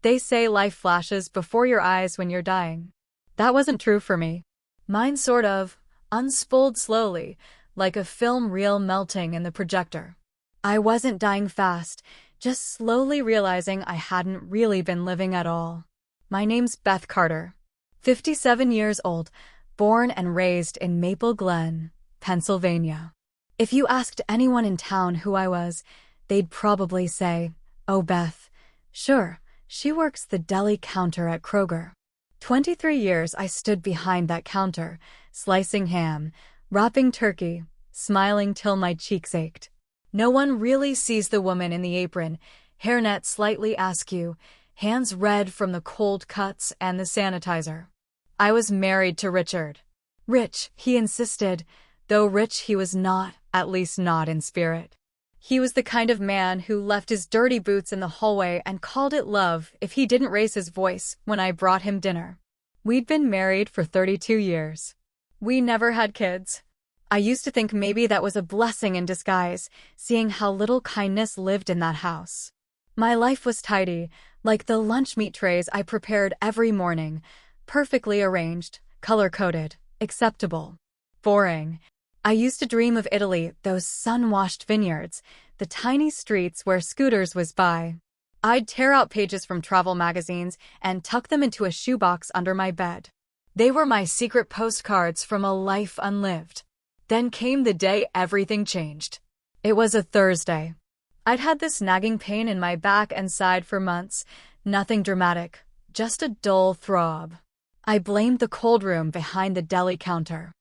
They say life flashes before your eyes when you're dying. That wasn't true for me. Mine sort of unspooled slowly, like a film reel melting in the projector. I wasn't dying fast, just slowly realizing I hadn't really been living at all. My name's Beth Carter, 57 years old, born and raised in Maple Glen, Pennsylvania. If you asked anyone in town who I was, they'd probably say, "Oh, Beth. Sure, she works the deli counter at Kroger." 23 years I stood behind that counter, slicing ham, wrapping turkey, smiling till my cheeks ached. No one really sees the woman in the apron, hairnet slightly askew, hands red from the cold cuts and the sanitizer. I was married to Richard. Rich, he insisted, though rich he was not, at least not in spirit. He was the kind of man who left his dirty boots in the hallway and called it love if he didn't raise his voice when I brought him dinner. We'd been married for 32 years. We never had kids. I used to think maybe that was a blessing in disguise, seeing how little kindness lived in that house. My life was tidy, like the lunch meat trays I prepared every morning, perfectly arranged, color-coded, acceptable. Boring. I used to dream of Italy, those sun-washed vineyards, the tiny streets where scooters whizzed by. I'd tear out pages from travel magazines and tuck them into a shoebox under my bed. They were my secret postcards from a life unlived. Then came the day everything changed. It was a Thursday. I'd had this nagging pain in my back and side for months, nothing dramatic, just a dull throb. I blamed the cold room behind the deli counter.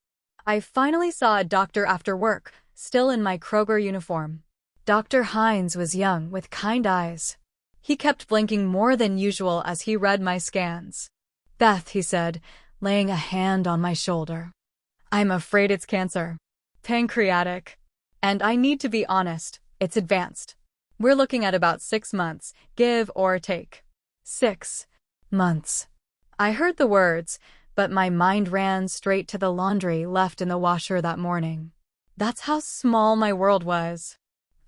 I finally saw a doctor after work, still in my Kroger uniform. Dr. Hines was young, with kind eyes. He kept blinking more than usual as he read my scans. "Beth," he said, laying a hand on my shoulder. "I'm afraid it's cancer. Pancreatic. And I need to be honest, it's advanced. We're looking at about 6 months, give or take." 6 months. I heard the words, but my mind ran straight to the laundry left in the washer that morning. That's how small my world was.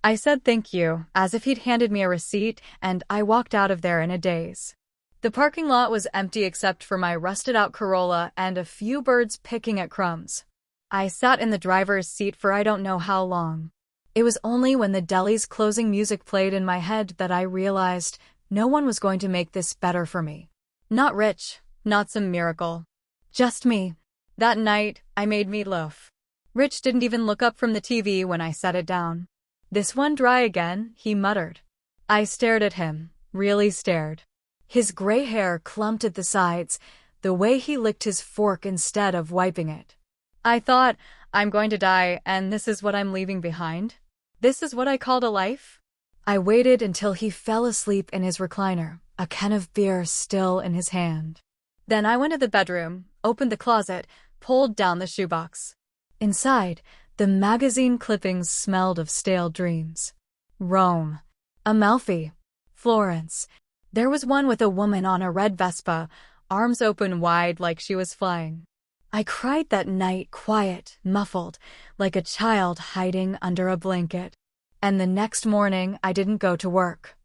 I said thank you, as if he'd handed me a receipt, and I walked out of there in a daze. The parking lot was empty except for my rusted-out Corolla and a few birds picking at crumbs. I sat in the driver's seat for I don't know how long. It was only when the deli's closing music played in my head that I realized no one was going to make this better for me. Not Rich, not some miracle. Just me. That night, I made meatloaf. Rich didn't even look up from the TV when I set it down. "This one dry again," he muttered. I stared at him, really stared. His gray hair clumped at the sides, the way he licked his fork instead of wiping it. I thought, I'm going to die, and this is what I'm leaving behind? This is what I called a life? I waited until he fell asleep in his recliner, a can of beer still in his hand. Then I went to the bedroom, opened the closet, pulled down the shoebox. Inside, the magazine clippings smelled of stale dreams. Rome. Amalfi. Florence. There was one with a woman on a red Vespa, arms open wide like she was flying. I cried that night, quiet, muffled, like a child hiding under a blanket. And the next morning, I didn't go to work.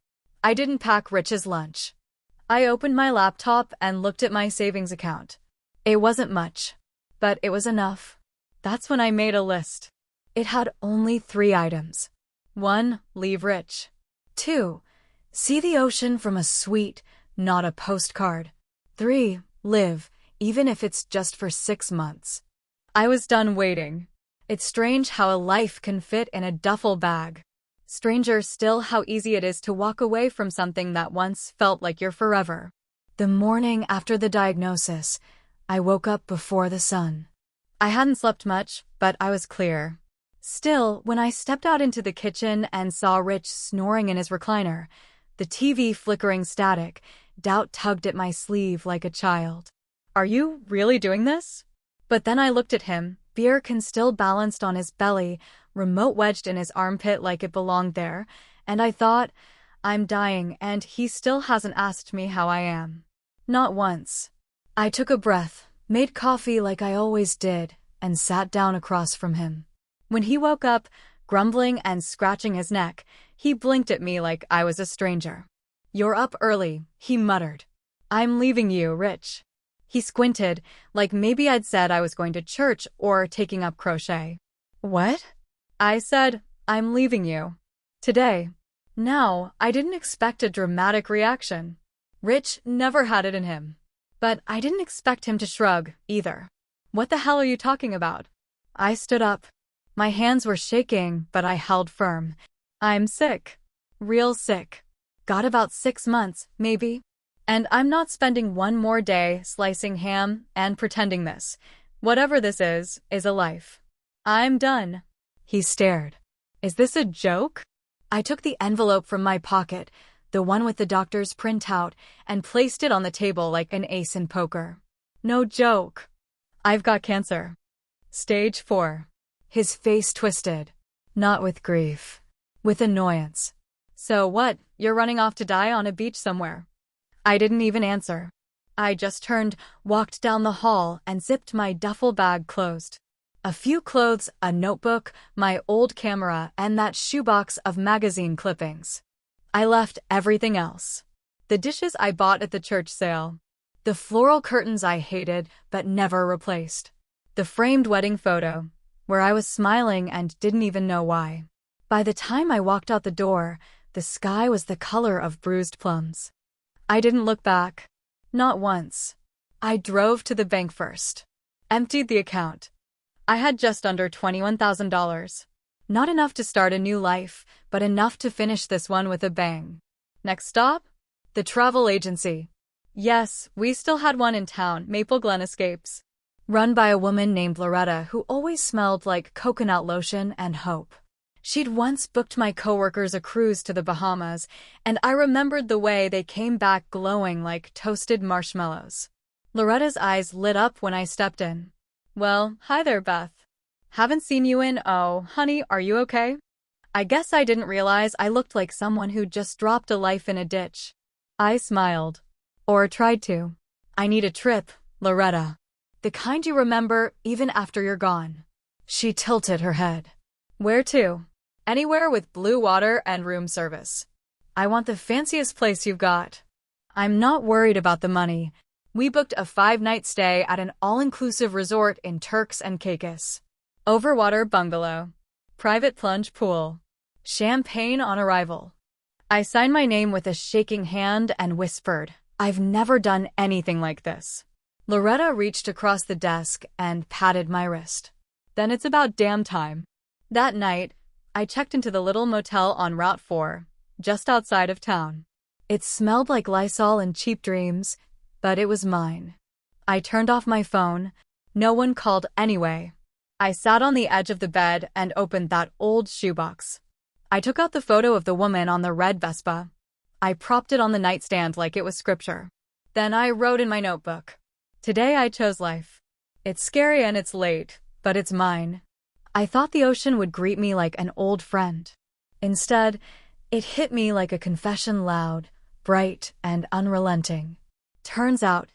I didn't pack Rich's lunch. I opened my laptop and looked at my savings account. It wasn't much, but it was enough. That's when I made a list. It had only 3 items. 1. Leave Rich. 2. See the ocean from a suite, not a postcard. 3. Live, even if it's just for 6 months. I was done waiting. It's strange how a life can fit in a duffel bag. Stranger still how easy it is to walk away from something that once felt like your forever. The morning after the diagnosis, I woke up before the sun. I hadn't slept much, but I was clear. Still, when I stepped out into the kitchen and saw Rich snoring in his recliner, the TV flickering static, doubt tugged at my sleeve like a child. "Are you really doing this?" But then I looked at him, beer can still balanced on his belly, remote wedged in his armpit like it belonged there, and I thought, I'm dying and he still hasn't asked me how I am. Not once. I took a breath, made coffee like I always did, and sat down across from him. When he woke up, grumbling and scratching his neck, he blinked at me like I was a stranger. "You're up early," he muttered. "I'm leaving you, Rich." He squinted, like maybe I'd said I was going to church or taking up crochet. "What?" I said, "I'm leaving you. Today." Now, I didn't expect a dramatic reaction. Rich never had it in him. But I didn't expect him to shrug, either. "What the hell are you talking about?" I stood up. My hands were shaking, but I held firm. "I'm sick. Real sick. Got about 6 months, maybe. And I'm not spending one more day slicing ham and pretending this, whatever this is a life. I'm done." He stared. "Is this a joke?" I took the envelope from my pocket, the one with the doctor's printout, and placed it on the table like an ace in poker. "No joke. I've got cancer. Stage 4. His face twisted. Not with grief. With annoyance. "So what, you're running off to die on a beach somewhere?" I didn't even answer. I just turned, walked down the hall, and zipped my duffel bag closed. A few clothes, a notebook, my old camera, and that shoebox of magazine clippings. I left everything else. The dishes I bought at the church sale. The floral curtains I hated but never replaced. The framed wedding photo, where I was smiling and didn't even know why. By the time I walked out the door, the sky was the color of bruised plums. I didn't look back. Not once. I drove to the bank first. Emptied the account. I had just under $21,000. Not enough to start a new life, but enough to finish this one with a bang. Next stop? The travel agency. Yes, we still had one in town, Maple Glen Escapes. Run by a woman named Loretta who always smelled like coconut lotion and hope. She'd once booked my coworkers a cruise to the Bahamas, and I remembered the way they came back glowing like toasted marshmallows. Loretta's eyes lit up when I stepped in. "Well, hi there, Beth. Haven't seen you in, oh, honey, are you okay?" I guess I didn't realize I looked like someone who'd just dropped a life in a ditch. I smiled. Or tried to. "I need a trip, Loretta. The kind you remember even after you're gone." She tilted her head. "Where to?" "Anywhere with blue water and room service. I want the fanciest place you've got." "I'm not worried about the money. We booked a 5-night stay at an all-inclusive resort in Turks and Caicos. Overwater bungalow. Private plunge pool. Champagne on arrival." I signed my name with a shaking hand and whispered, "I've never done anything like this." Loretta reached across the desk and patted my wrist. "Then it's about damn time." That night, I checked into the little motel on Route 4, just outside of town. It smelled like Lysol and cheap dreams, but it was mine. I turned off my phone. No one called anyway. I sat on the edge of the bed and opened that old shoebox. I took out the photo of the woman on the red Vespa. I propped it on the nightstand like it was scripture. Then I wrote in my notebook, "Today I chose life. It's scary and it's late, but it's mine." I thought the ocean would greet me like an old friend. Instead, it hit me like a confession, loud, bright, and unrelenting. Turns out,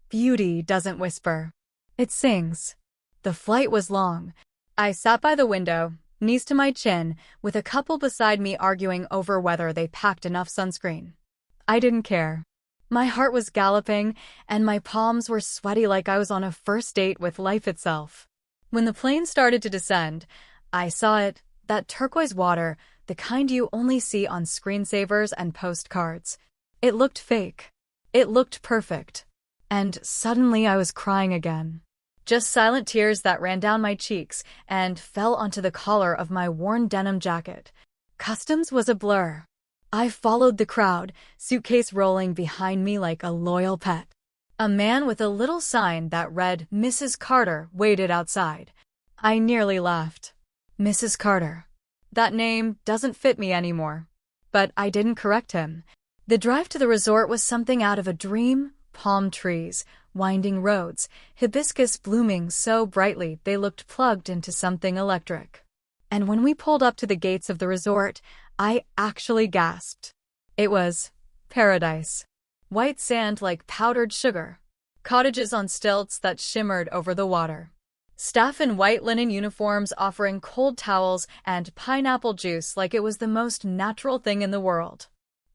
beauty doesn't whisper. It sings. The flight was long. I sat by the window, knees to my chin, with a couple beside me arguing over whether they packed enough sunscreen. I didn't care. My heart was galloping, and my palms were sweaty like I was on a first date with life itself. When the plane started to descend, I saw it, that turquoise water, the kind you only see on screensavers and postcards. It looked fake. It looked perfect. And suddenly I was crying again. Just silent tears that ran down my cheeks and fell onto the collar of my worn denim jacket. Customs was a blur. I followed the crowd, suitcase rolling behind me like a loyal pet. A man with a little sign that read Mrs. Carter waited outside. I nearly laughed. Mrs. Carter. That name doesn't fit me anymore. But I didn't correct him. The drive to the resort was something out of a dream. Palm trees, winding roads, hibiscus blooming so brightly they looked plugged into something electric. And when we pulled up to the gates of the resort, I actually gasped. It was paradise. White sand like powdered sugar. Cottages on stilts that shimmered over the water. Staff in white linen uniforms offering cold towels and pineapple juice like it was the most natural thing in the world.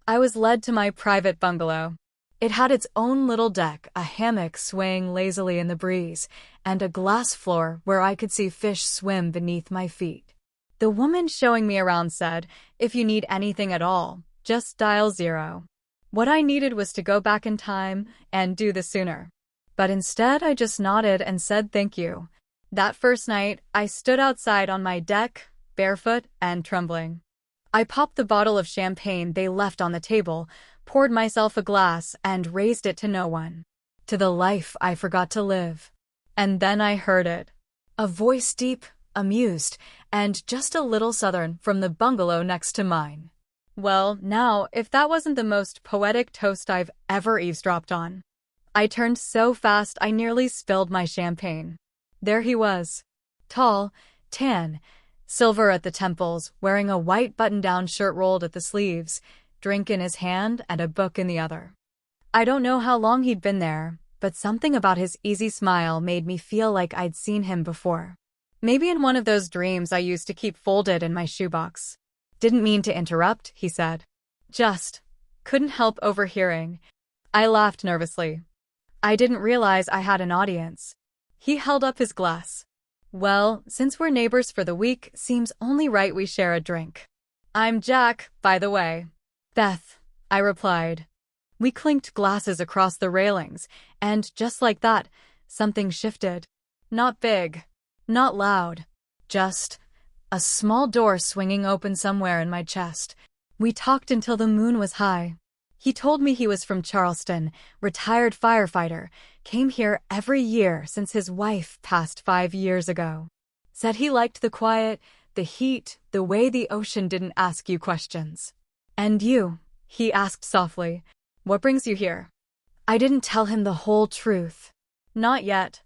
I was led to my private bungalow. It had its own little deck, a hammock swaying lazily in the breeze, and a glass floor where I could see fish swim beneath my feet. The woman showing me around said, "If you need anything at all, just dial 0. What I needed was to go back in time and do the sooner. But instead, I just nodded and said thank you. That first night, I stood outside on my deck, barefoot and trembling. I popped the bottle of champagne they left on the table, poured myself a glass, and raised it to no one. To the life I forgot to live. And then I heard it. A voice deep, amused, and just a little southern from the bungalow next to mine. Well, now, if that wasn't the most poetic toast I've ever eavesdropped on. I turned so fast I nearly spilled my champagne. There he was. Tall, tan, silver at the temples, wearing a white button-down shirt rolled at the sleeves, drink in his hand and a book in the other. I don't know how long he'd been there, but something about his easy smile made me feel like I'd seen him before. Maybe in one of those dreams I used to keep folded in my shoebox. "Didn't mean to interrupt," he said. "Just couldn't help overhearing." I laughed nervously. I didn't realize I had an audience. He held up his glass. "Well, since we're neighbors for the week, seems only right we share a drink. I'm Jack, by the way." "Beth," I replied. We clinked glasses across the railings, and just like that, something shifted. Not big, not loud, just a small door swinging open somewhere in my chest. We talked until the moon was high. He told me he was from Charleston, retired firefighter, came here every year since his wife passed 5 years ago. Said he liked the quiet, the heat, the way the ocean didn't ask you questions. "And you?" he asked softly. "What brings you here?" I didn't tell him the whole truth. Not yet.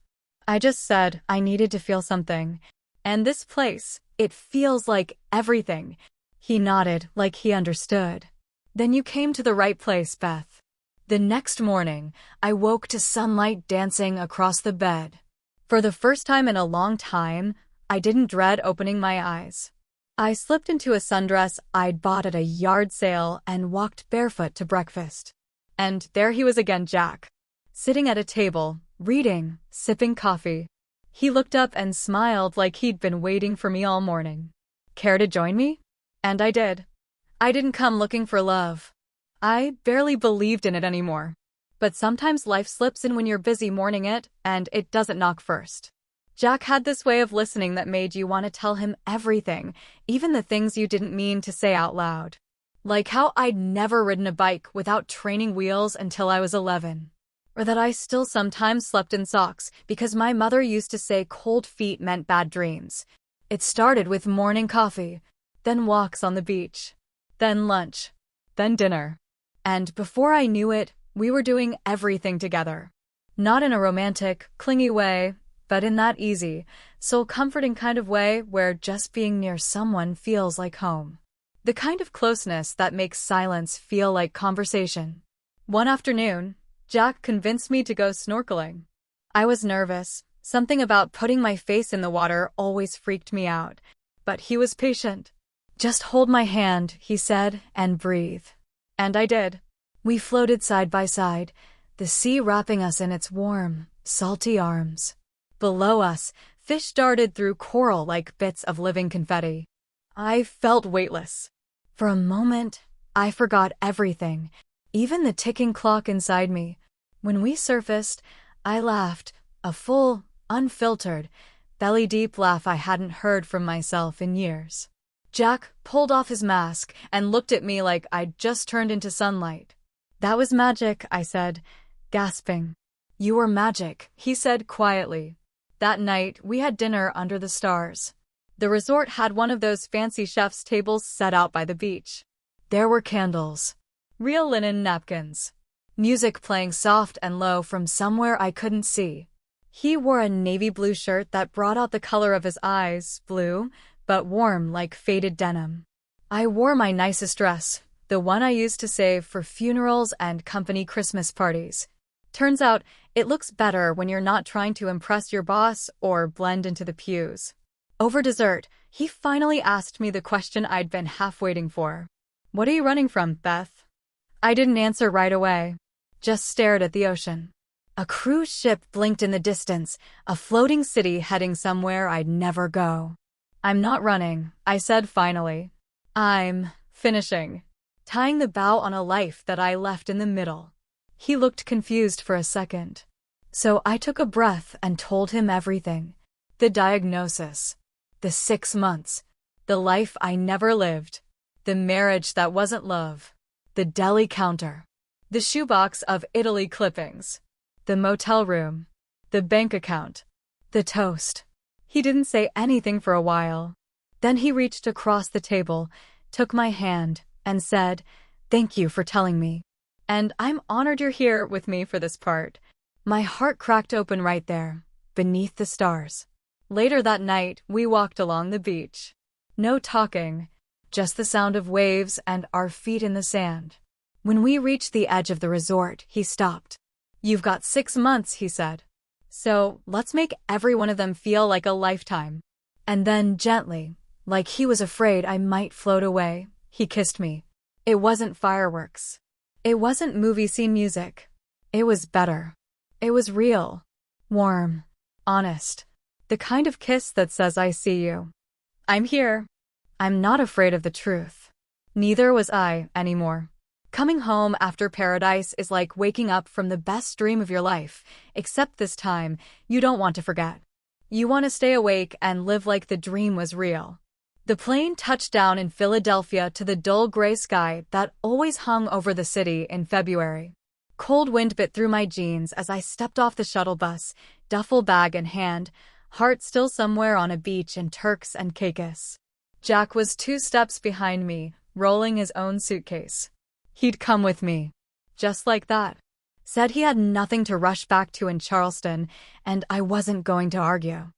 I just said I needed to feel something. And this place, it feels like everything. He nodded like he understood. "Then you came to the right place, Beth." The next morning, I woke to sunlight dancing across the bed. For the first time in a long time, I didn't dread opening my eyes. I slipped into a sundress I'd bought at a yard sale and walked barefoot to breakfast. And there he was again, Jack, sitting at a table, reading, sipping coffee. He looked up and smiled like he'd been waiting for me all morning. "Care to join me?" And I did. I didn't come looking for love. I barely believed in it anymore. But sometimes life slips in when you're busy mourning it, and it doesn't knock first. Jack had this way of listening that made you want to tell him everything, even the things you didn't mean to say out loud. Like how I'd never ridden a bike without training wheels until I was 11. Or that I still sometimes slept in socks because my mother used to say cold feet meant bad dreams. It started with morning coffee, then walks on the beach, then lunch, then dinner. And before I knew it, we were doing everything together. Not in a romantic, clingy way, but in that easy, soul-comforting kind of way where just being near someone feels like home. The kind of closeness that makes silence feel like conversation. One afternoon, Jack convinced me to go snorkeling. I was nervous. Something about putting my face in the water always freaked me out. But he was patient. "Just hold my hand," he said, "and breathe." And I did. We floated side by side, the sea wrapping us in its warm, salty arms. Below us, fish darted through coral like bits of living confetti. I felt weightless. For a moment, I forgot everything, even the ticking clock inside me. When we surfaced, I laughed, a full, unfiltered, belly-deep laugh I hadn't heard from myself in years. Jack pulled off his mask and looked at me like I'd just turned into sunlight. "That was magic," I said, gasping. "You were magic," he said quietly. That night, we had dinner under the stars. The resort had one of those fancy chef's tables set out by the beach. There were candles, real linen napkins, music playing soft and low from somewhere I couldn't see. He wore a navy blue shirt that brought out the color of his eyes, blue, but warm like faded denim. I wore my nicest dress, the one I used to save for funerals and company Christmas parties. Turns out, it looks better when you're not trying to impress your boss or blend into the pews. Over dessert, he finally asked me the question I'd been half waiting for. "What are you running from, Beth?" I didn't answer right away, just stared at the ocean. A cruise ship blinked in the distance, a floating city heading somewhere I'd never go. I'm not running, I said finally. I'm finishing. Tying the bow on a life that I left in the middle. He looked confused for a second. So I took a breath and told him everything. The diagnosis. The 6 months. The life I never lived. The marriage that wasn't love. The deli counter. The shoebox of Italy clippings. The motel room. The bank account. The toast. He didn't say anything for a while. Then he reached across the table, took my hand, and said, "Thank you for telling me. And I'm honored you're here with me for this part." My heart cracked open right there, beneath the stars. Later that night, we walked along the beach. No talking, just the sound of waves and our feet in the sand. When we reached the edge of the resort, he stopped. "You've got 6 months," he said. "So let's make every one of them feel like a lifetime." And then gently, like he was afraid I might float away, he kissed me. It wasn't fireworks. It wasn't movie scene music. It was better. It was real. Warm. Honest. The kind of kiss that says, "I see you. I'm here." I'm not afraid of the truth. Neither was I anymore. Coming home after paradise is like waking up from the best dream of your life, except this time, you don't want to forget. You want to stay awake and live like the dream was real. The plane touched down in Philadelphia to the dull gray sky that always hung over the city in February. Cold wind bit through my jeans as I stepped off the shuttle bus, duffel bag in hand, heart still somewhere on a beach in Turks and Caicos. Jack was 2 steps behind me, rolling his own suitcase. He'd come with me. Just like that. Said he had nothing to rush back to in Charleston, and I wasn't going to argue.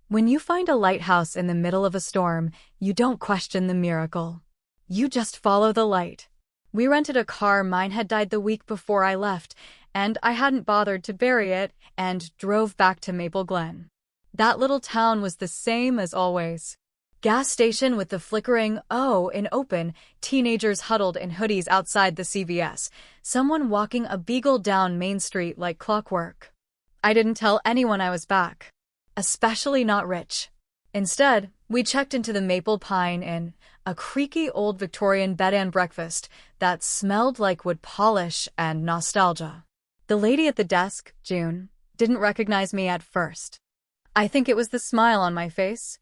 When you find a lighthouse in the middle of a storm, you don't question the miracle. You just follow the light. We rented a car. Mine had died the week before I left, and I hadn't bothered to bury it, and drove back to Maple Glen. That little town was the same as always. Gas station with the flickering in open, teenagers huddled in hoodies outside the CVS, someone walking a beagle down Main Street like clockwork. I didn't tell anyone I was back. Especially not Rich. Instead, we checked into the Maple Pine Inn, a creaky old Victorian bed and breakfast that smelled like wood polish and nostalgia. The lady at the desk, June, didn't recognize me at first. I think it was the smile on my face.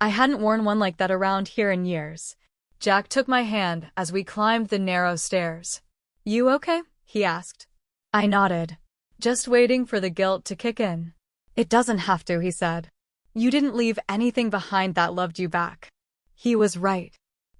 I hadn't worn one like that around here in years. Jack took my hand as we climbed the narrow stairs. "You okay?" he asked. I nodded, just waiting for the guilt to kick in. "It doesn't have to," he said. "You didn't leave anything behind that loved you back." He was right.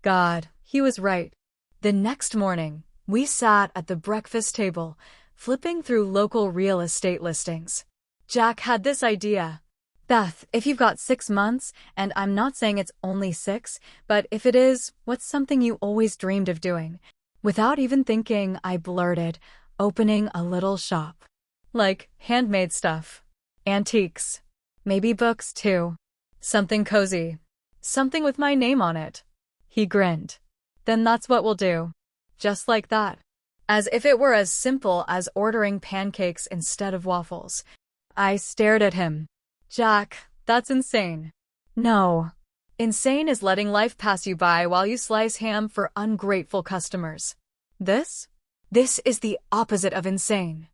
God, he was right. The next morning, we sat at the breakfast table, flipping through local real estate listings. Jack had this idea. "Beth, if you've got 6 months, and I'm not saying it's only 6, but if it is, what's something you always dreamed of doing?" Without even thinking, I blurted, "Opening a little shop. Like handmade stuff. Antiques. Maybe books, too. Something cozy. Something with my name on it." He grinned. "Then that's what we'll do." Just like that. As if it were as simple as ordering pancakes instead of waffles. I stared at him. "Jack, that's insane." "No. Insane is letting life pass you by while you slice ham for ungrateful customers. This is the opposite of insane."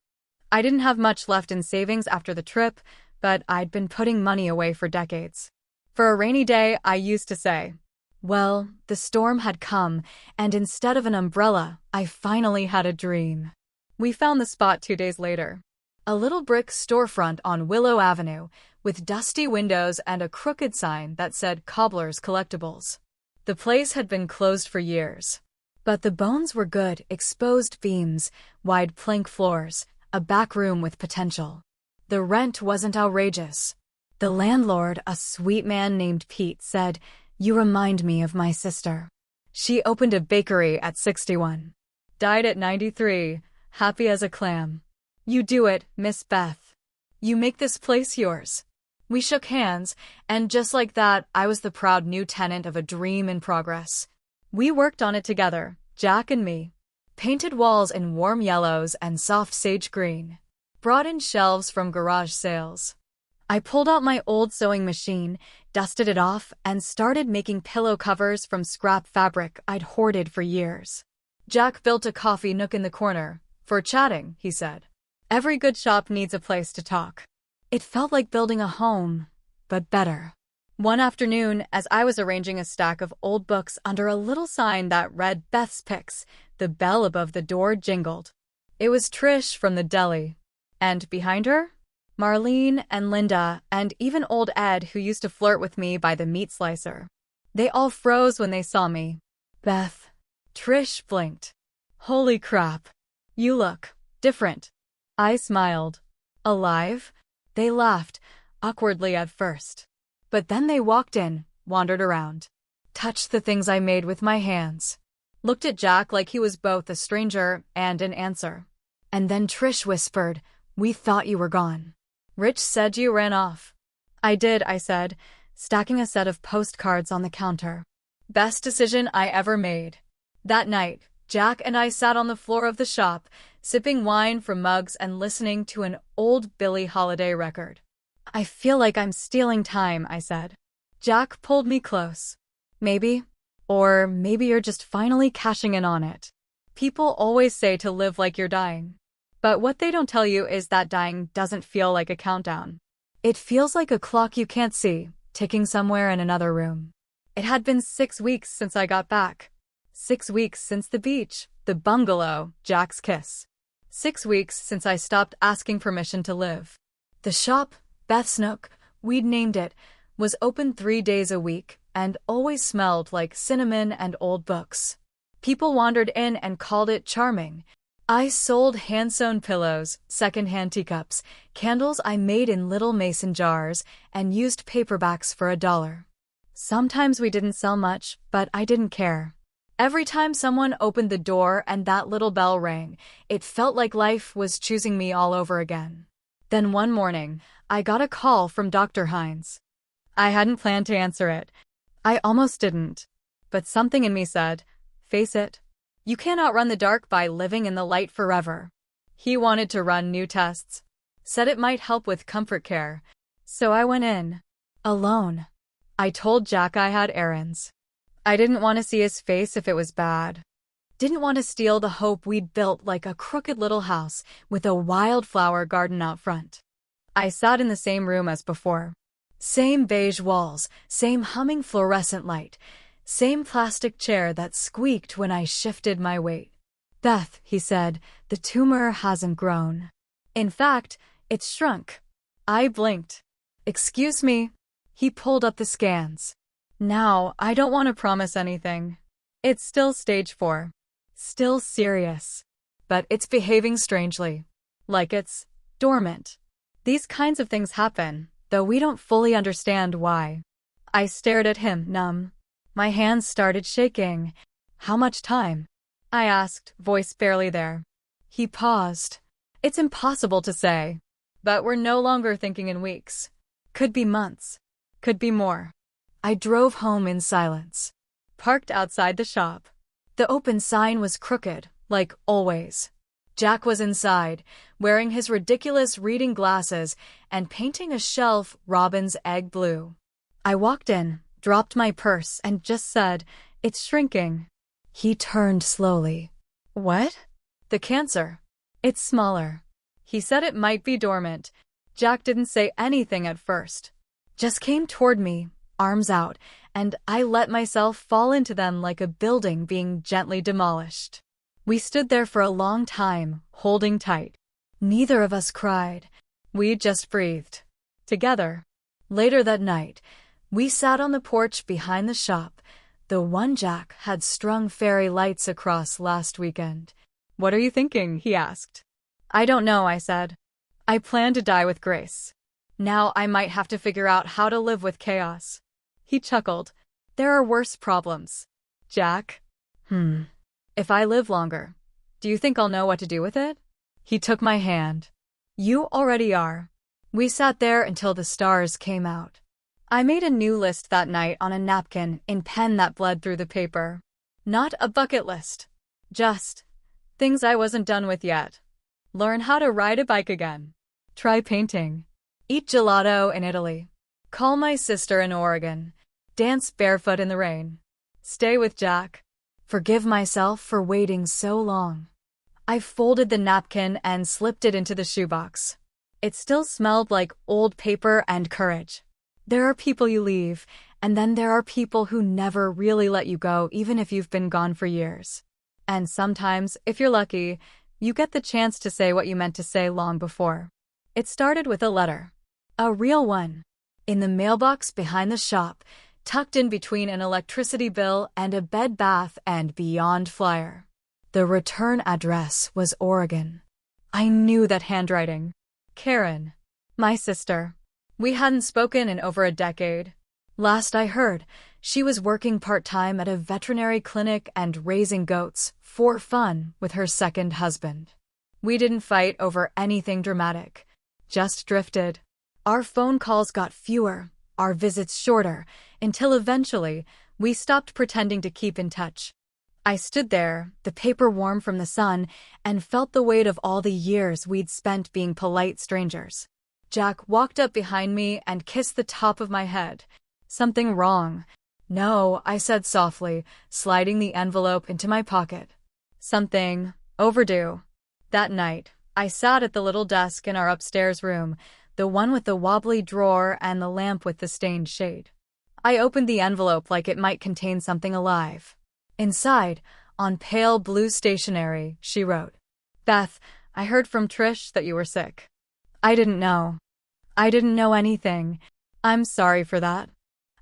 I didn't have much left in savings after the trip, but I'd been putting money away for decades. For a rainy day, I used to say. Well, the storm had come, and instead of an umbrella, I finally had a dream. We found the spot 2 days later. A little brick storefront on Willow Avenue, with dusty windows and a crooked sign that said Cobbler's Collectibles. The place had been closed for years. But the bones were good: exposed beams, wide plank floors, a back room with potential. The rent wasn't outrageous. The landlord, a sweet man named Pete, said, "You remind me of my sister. She opened a bakery at 61. Died at 93, happy as a clam. You do it, Miss Beth. You make this place yours." We shook hands, and just like that, I was the proud new tenant of a dream in progress. We worked on it together, Jack and me. Painted walls in warm yellows and soft sage green. Brought in shelves from garage sales. I pulled out my old sewing machine, dusted it off, and started making pillow covers from scrap fabric I'd hoarded for years. Jack built a coffee nook in the corner. For chatting, he said. Every good shop needs a place to talk. It felt like building a home, but better. One afternoon, as I was arranging a stack of old books under a little sign that read Beth's Picks, the bell above the door jingled. It was Trish from the deli. And behind her? Marlene and Linda, and even old Ed, who used to flirt with me by the meat slicer. They all froze when they saw me. Beth. Trish blinked. Holy crap. You look different. I smiled. Alive? They laughed, awkwardly at first. But then they walked in, wandered around, touched the things I made with my hands, looked at Jack like he was both a stranger and an answer. And then Trish whispered, "We thought you were gone. Rich said you ran off." "I did," I said, stacking a set of postcards on the counter. Best decision I ever made. That night, Jack and I sat on the floor of the shop, sipping wine from mugs and listening to an old Billie Holiday record. "I feel like I'm stealing time," I said. Jack pulled me close. "Maybe. Or maybe you're just finally cashing in on it. People always say to live like you're dying. But what they don't tell you is that dying doesn't feel like a countdown. It feels like a clock you can't see, ticking somewhere in another room." It had been 6 weeks since I got back. 6 weeks since the beach, the bungalow, Jack's kiss. 6 weeks since I stopped asking permission to live. The shop, Beth's Nook, we'd named it, was open 3 days a week and always smelled like cinnamon and old books. People wandered in and called it charming. I sold hand-sewn pillows, second-hand teacups, candles I made in little mason jars, and used paperbacks for $1. Sometimes we didn't sell much, but I didn't care. Every time someone opened the door and that little bell rang, it felt like life was choosing me all over again. Then one morning, I got a call from Dr. Hines. I hadn't planned to answer it. I almost didn't. But something in me said, "Face it. You can't outrun the dark by living in the light forever." He wanted to run new tests. Said it might help with comfort care. So I went in. Alone. I told Jack I had errands. I didn't want to see his face if it was bad. Didn't want to steal the hope we'd built like a crooked little house with a wildflower garden out front. I sat in the same room as before. Same beige walls, same humming fluorescent light, same plastic chair that squeaked when I shifted my weight. "Beth," he said, "the tumor hasn't grown. In fact, it's shrunk." I blinked. "Excuse me." He pulled up the scans. "Now, I don't want to promise anything. It's still stage 4. Still serious. But it's behaving strangely. Like it's dormant. These kinds of things happen, though we don't fully understand why." I stared at him, numb. My hands started shaking. "How much time?" I asked, voice barely there. He paused. "It's impossible to say. But we're no longer thinking in weeks. Could be months. Could be more." I drove home in silence. Parked outside the shop. The open sign was crooked, like always. Jack was inside, wearing his ridiculous reading glasses and painting a shelf robin's egg blue. I walked in, dropped my purse, and just said, "It's shrinking." He turned slowly. "What?" "The cancer. It's smaller." He said it might be dormant. Jack didn't say anything at first. Just came toward me, arms out, and I let myself fall into them like a building being gently demolished. We stood there for a long time, holding tight. Neither of us cried. We just breathed. Together. Later that night, we sat on the porch behind the shop, the one Jack had strung fairy lights across last weekend. "What are you thinking?" he asked. "I don't know," I said. "I plan to die with grace. Now I might have to figure out how to live with chaos." He chuckled. "There are worse problems." "Jack?" "If I live longer, do you think I'll know what to do with it?" He took my hand. "You already are." We sat there until the stars came out. I made a new list that night on a napkin in pen that bled through the paper. Not a bucket list. Just, Things I wasn't done with yet. Learn how to ride a bike again. Try painting. Eat gelato in Italy. Call my sister in Oregon. Dance barefoot in the rain. Stay with Jack. Forgive myself for waiting so long. I folded the napkin and slipped it into the shoebox. It still smelled like old paper and courage. There are people you leave, and then there are people who never really let you go even if you've been gone for years. And sometimes, if you're lucky, you get the chance to say what you meant to say long before. It started with a letter. A real one. In the mailbox behind the shop, tucked in between an electricity bill and a Bed Bath & Beyond flyer. The return address was Oregon. I knew that handwriting. Karen. My sister. We hadn't spoken in over a decade. Last I heard, she was working part-time at a veterinary clinic and raising goats, for fun, with her second husband. We didn't fight over anything dramatic. Just drifted. Our phone calls got fewer, our visits shorter, until eventually, we stopped pretending to keep in touch. I stood there, the paper warm from the sun, and felt the weight of all the years we'd spent being polite strangers. Jack walked up behind me and kissed the top of my head. Something wrong? No, I said softly, sliding the envelope into my pocket. Something overdue. That night, I sat at the little desk in our upstairs room, the one with the wobbly drawer and the lamp with the stained shade. I opened the envelope like it might contain something alive. Inside, on pale blue stationery, she wrote, "Beth, I heard from Trish that you were sick. I didn't know. I didn't know anything. I'm sorry for that.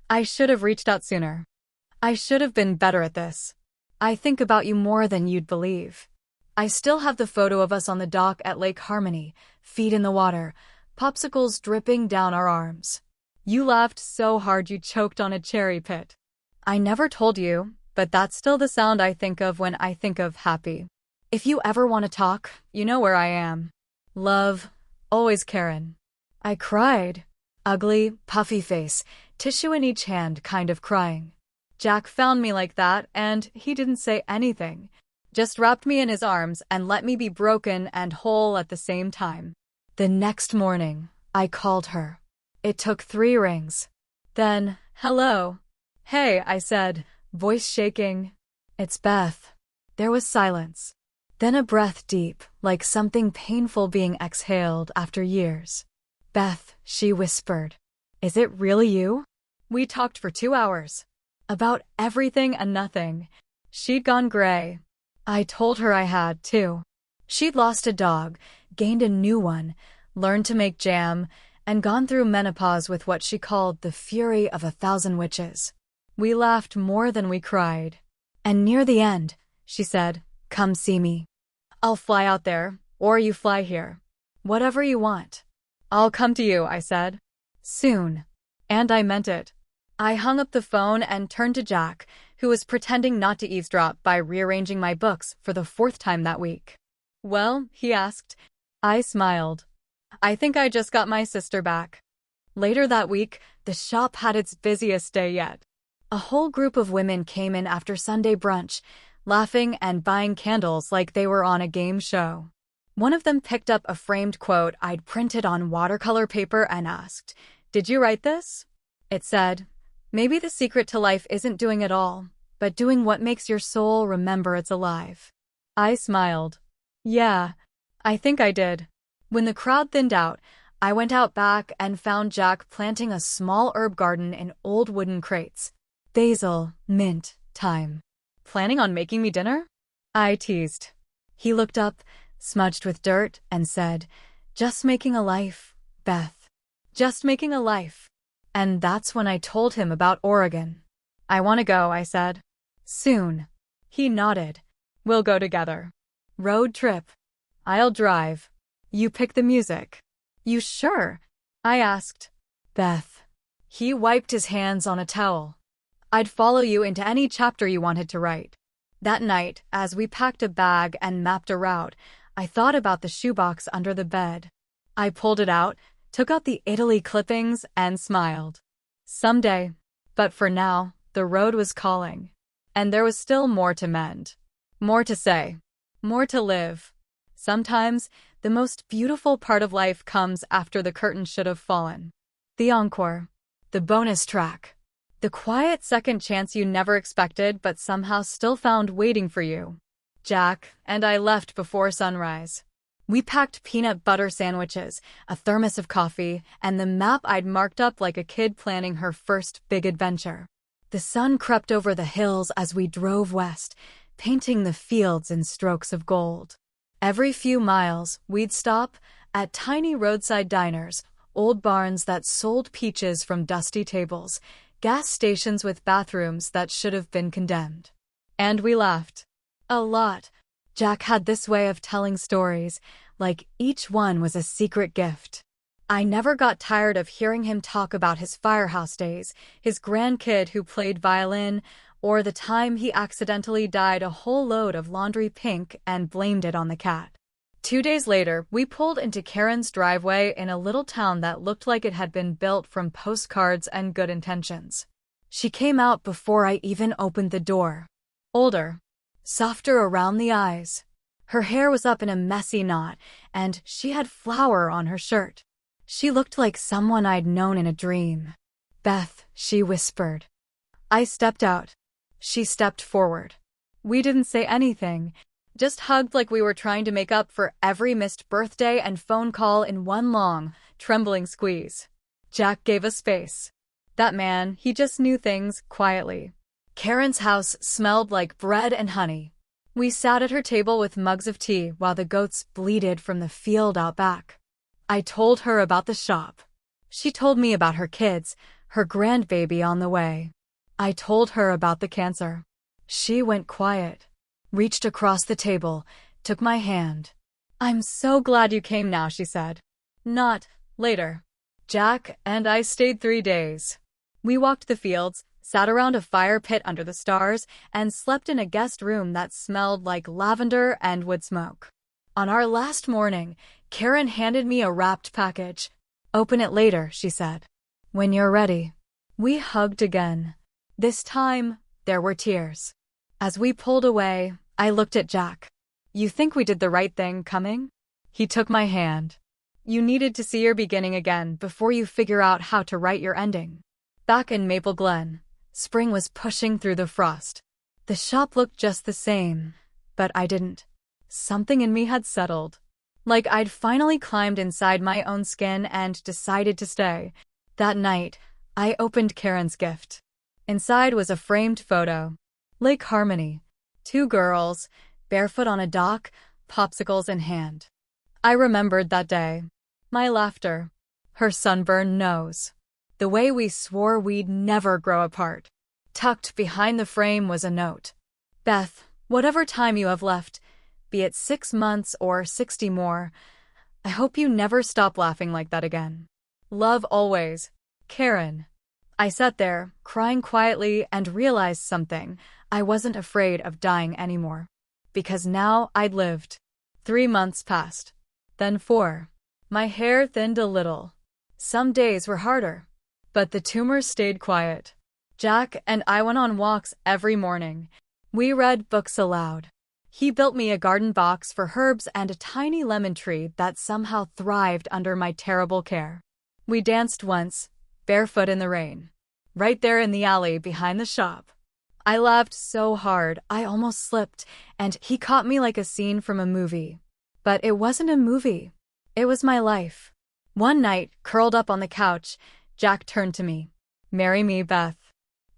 I should have reached out sooner. I should have been better at this. I think about you more than you'd believe. I still have the photo of us on the dock at Lake Harmony, feet in the water, popsicles dripping down our arms. You laughed so hard you choked on a cherry pit. I never told you, but that's still the sound I think of when I think of happy. If you ever want to talk, you know where I am. Love, always Karen." I cried. Ugly, puffy face, tissue in each hand, kind of crying. Jack found me like that, and he didn't say anything. Just wrapped me in his arms and let me be broken and whole at the same time. The next morning, I called her. It took 3 rings. Then, "Hello." "Hey," I said, voice shaking. "It's Beth." There was silence. Then a breath deep, like something painful being exhaled after years. "Beth," she whispered. "Is it really you?" We talked for 2 hours. About everything and nothing. She'd gone gray. I told her I had, too. She'd lost a dog, gained a new one, learned to make jam, and gone through menopause with what she called the fury of 1,000 witches. We laughed more than we cried. And near the end, she said, "Come see me. I'll fly out there, or you fly here. Whatever you want." "I'll come to you," I said. "Soon." And I meant it. I hung up the phone and turned to Jack, who was pretending not to eavesdrop by rearranging my books for the 4th time that week. "Well?" he asked. I smiled. "I think I just got my sister back." Later that week, the shop had its busiest day yet. A whole group of women came in after Sunday brunch, laughing and buying candles like they were on a game show. One of them picked up a framed quote I'd printed on watercolor paper and asked, "Did you write this?" It said, "Maybe the secret to life isn't doing it all, but doing what makes your soul remember it's alive." I smiled. Yeah, I think I did. When the crowd thinned out, I went out back and found Jack planting a small herb garden in old wooden crates. Basil, mint, thyme. "Planning on making me dinner?" I teased. He looked up, smudged with dirt, and said, "Just making a life, Beth. Just making a life." And that's when I told him about Oregon. "I want to go," I said. "Soon." He nodded. "We'll go together." "Road trip." "I'll drive. You pick the music." "You sure?" I asked. "Beth." He wiped his hands on a towel. "I'd follow you into any chapter you wanted to write." That night, as we packed a bag and mapped a route, I thought about the shoebox under the bed. I pulled it out, took out the Italy clippings, and smiled. Someday. But for now, the road was calling. And there was still more to mend. More to say. more to live. Sometimes, the most beautiful part of life comes after the curtain should have fallen. The encore. The bonus track. The quiet second chance you never expected but somehow still found waiting for you. Jack and I left before sunrise. We packed peanut butter sandwiches, a thermos of coffee, and the map I'd marked up like a kid planning her first big adventure. The sun crept over the hills as we drove west, painting the fields in strokes of gold. Every few miles, we'd stop at tiny roadside diners, old barns that sold peaches from dusty tables, gas stations with bathrooms that should have been condemned. And we laughed. A lot. Jack had this way of telling stories, like each one was a secret gift. I never got tired of hearing him talk about his firehouse days, his grandkid who played violin, or the time he accidentally dyed a whole load of laundry pink and blamed it on the cat. 2 days later, we pulled into Karen's driveway in a little town that looked like it had been built from postcards and good intentions. She came out before I even opened the door. Older. Softer around the eyes. Her hair was up in a messy knot, and she had flour on her shirt. She looked like someone I'd known in a dream. "Beth," she whispered. I stepped out. She stepped forward. We didn't say anything, just hugged like we were trying to make up for every missed birthday and phone call in one long, trembling squeeze. Jack gave us space. That man, he just knew things quietly. Karen's house smelled like bread and honey. We sat at her table with mugs of tea while the goats bleated from the field out back. I told her about the shop. She told me about her kids, her grandbaby on the way. I told her about the cancer. She went quiet, reached across the table, took my hand. "I'm so glad you came now," she said. "Not later." Jack and I stayed 3 days. We walked the fields, sat around a fire pit under the stars, and slept in a guest room that smelled like lavender and wood smoke. On our last morning, Karen handed me a wrapped package. "Open it later," she said. "When you're ready." We hugged again. This time, there were tears. As we pulled away, I looked at Jack. "You think we did the right thing coming?" He took my hand. "You needed to see your beginning again before you figure out how to write your ending." Back in Maple Glen, spring was pushing through the frost. The shop looked just the same, but I didn't. Something in me had settled. Like I'd finally climbed inside my own skin and decided to stay. That night, I opened Karen's gift. Inside was a framed photo. Lake Harmony. 2 girls, barefoot on a dock, popsicles in hand. I remembered that day. My laughter. Her sunburned nose. The way we swore we'd never grow apart. Tucked behind the frame was a note. "Beth, whatever time you have left, be it 6 months or 60 more, I hope you never stop laughing like that again. Love always. Karen." I sat there, crying quietly, and realized something. I wasn't afraid of dying anymore. Because now I'd lived. 3 months passed. Then 4. My hair thinned a little. Some days were harder. But the tumors stayed quiet. Jack and I went on walks every morning. We read books aloud. He built me a garden box for herbs and a tiny lemon tree that somehow thrived under my terrible care. We danced once, barefoot in the rain. Right there in the alley behind the shop. I laughed so hard I almost slipped, and he caught me like a scene from a movie. But it wasn't a movie. It was my life. One night, curled up on the couch, Jack turned to me. "Marry me, Beth."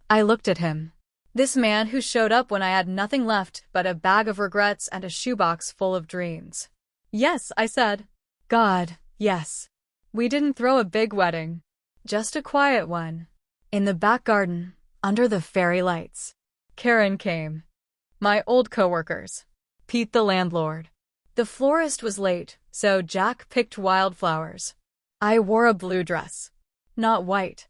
I looked at him. This man who showed up when I had nothing left but a bag of regrets and a shoebox full of dreams. "Yes," I said. "God, yes." We didn't throw a big wedding. Just a quiet one. In the back garden, under the fairy lights. Karen came. My old coworkers. Pete the landlord. The florist was late, so Jack picked wildflowers. I wore a blue dress. Not white.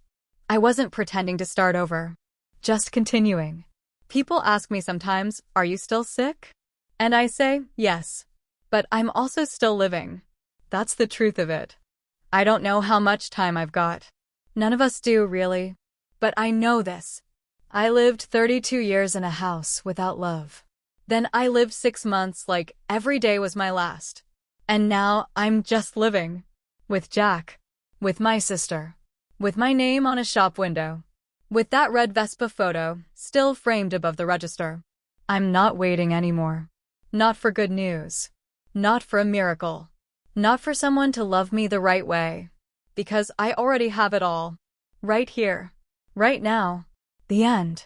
I wasn't pretending to start over. Just continuing. People ask me sometimes, "Are you still sick?" And I say, "Yes. But I'm also still living." That's the truth of it. I don't know how much time I've got. None of us do, really. But I know this. I lived 32 years in a house without love. Then I lived 6 months like every day was my last. And now I'm just living. With Jack. With my sister. With my name on a shop window. With that red Vespa photo still framed above the register. I'm not waiting anymore. Not for good news. Not for a miracle. Not for someone to love me the right way. Because I already have it all. Right here. Right now. The end.